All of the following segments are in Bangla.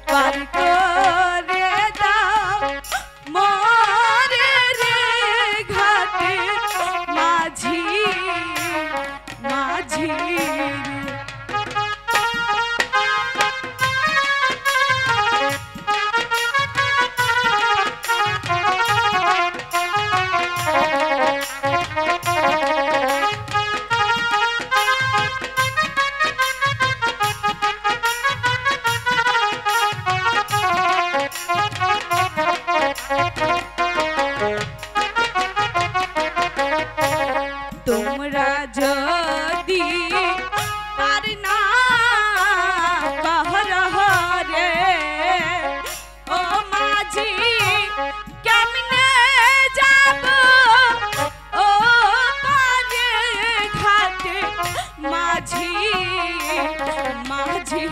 পার করে দাও মোরে রে ঘাটে মাঝি মাঝি তোমরা যদি পার না রে ও মাঝি কেমনে যাব ও পারে ঘাটে মাঝি মাঝি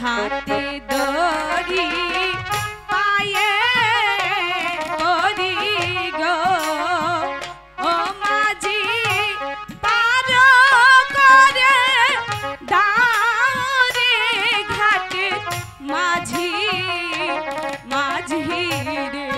হাতে দড়ি পায়ে করি গো ও মাঝি পার করে দাঁড়ে ঘাটে মাঝি মাঝি রে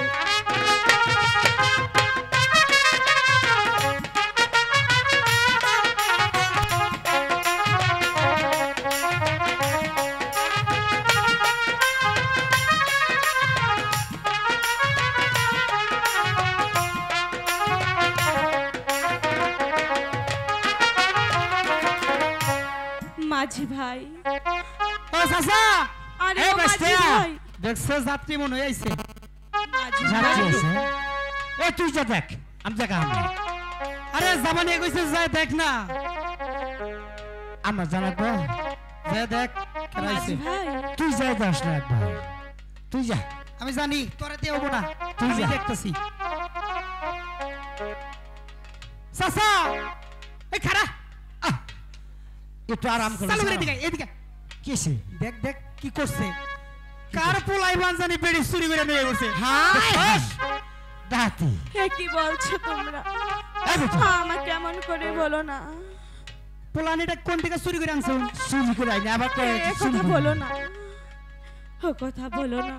মাঝি ভাই ও চাচা আরে এ ও মাঝি বেস্টিয়া ভাই দেখছ যাত্রী মনে হইছে মাঝি যাত্রী ভাই হইছে এ তুই যা দেখ আমি জায়গা আমি আরে জামানি কইছে যাই দেখ না আমরা জানাবো যা দেখ মাঝি কেরাইছে ভাই তুই যাই দাস না একবার তুই যা আমি জানি তোরে দেব না তুই যা দেখতেছি চাচা এই খারা একটু আরাম করে চালু এদিকে এদিকে কিসে দেখ দেখ কি করছে কার পোলাই বানজানি বেড়ি চুরি করে নিয়ে গেছে হ্যাঁ দাতি হে কি বলছো তোমরা আমার কেমন করে বলো না পোলানিটা কোন থেকে চুরি করে আনছো চুরি করে আইনি আবার কই কথা বলো না ও কথা বলো না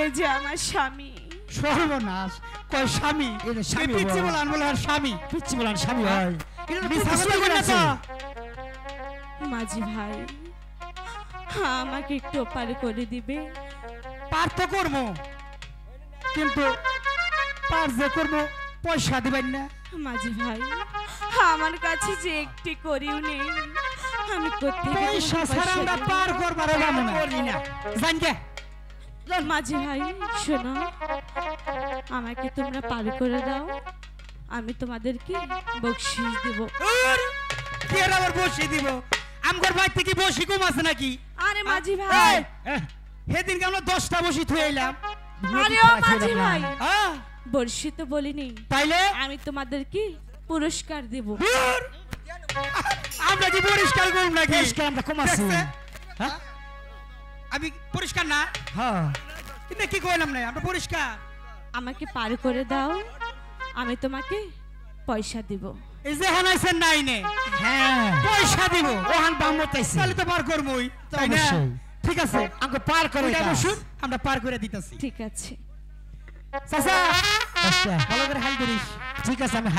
এই যে আমার স্বামী সর্বনাশ কয় স্বামী এর স্বামী পিচ্চি বলান বলার স্বামী পিচ্চি বলান স্বামী হয় এটা মিছা করে না মাঝি ভাই আমাকে একটু পার করে দিবে পার তো করবো কিন্তু পার যে করবো পয়সা দিবেন না মাঝি ভাই আমার কাছে যে একটি করিও নেই আমি করতে পয়সা ছাড়া আমরা পার করবার জানো না করি না জান কে মাঝি ভাই শোনো আমাকে তোমরা পার করে দাও আমি তোমাদেরকে বকশিশ দেব কি আর আবার বসি দিব আমগর ভাই থেকে বসি কম আছে নাকি আরে মাঝি ভাই সেদিন আমরা 10টা বসি থুই আইলাম আরে ও মাঝি ভাই বর্ষি তো বলিনি তাইলে আমি তোমাদেরকে পুরস্কার দেব আমরা কি পুরস্কার করব নাকি পুরস্কার আমরা কম আছে হ্যাঁ আমি পুরস্কার না হ্যাঁ কিন্তু কি কইলাম না আমরা পুরস্কার আমাকে পার করে দাও আমি তোমাকে পয়সা দেব এই যে হানাইছেন নাই নে হ্যাঁ পয়সা দিব ওহান বামতাইছে তাহলে তো পার করবই তাই না ঠিক আছে আমাকে পার করে দাও আমরা পার করে দিতেছি ঠিক আছে চাচা ভালো করে হাল ধরিস ঠিক আছে আমি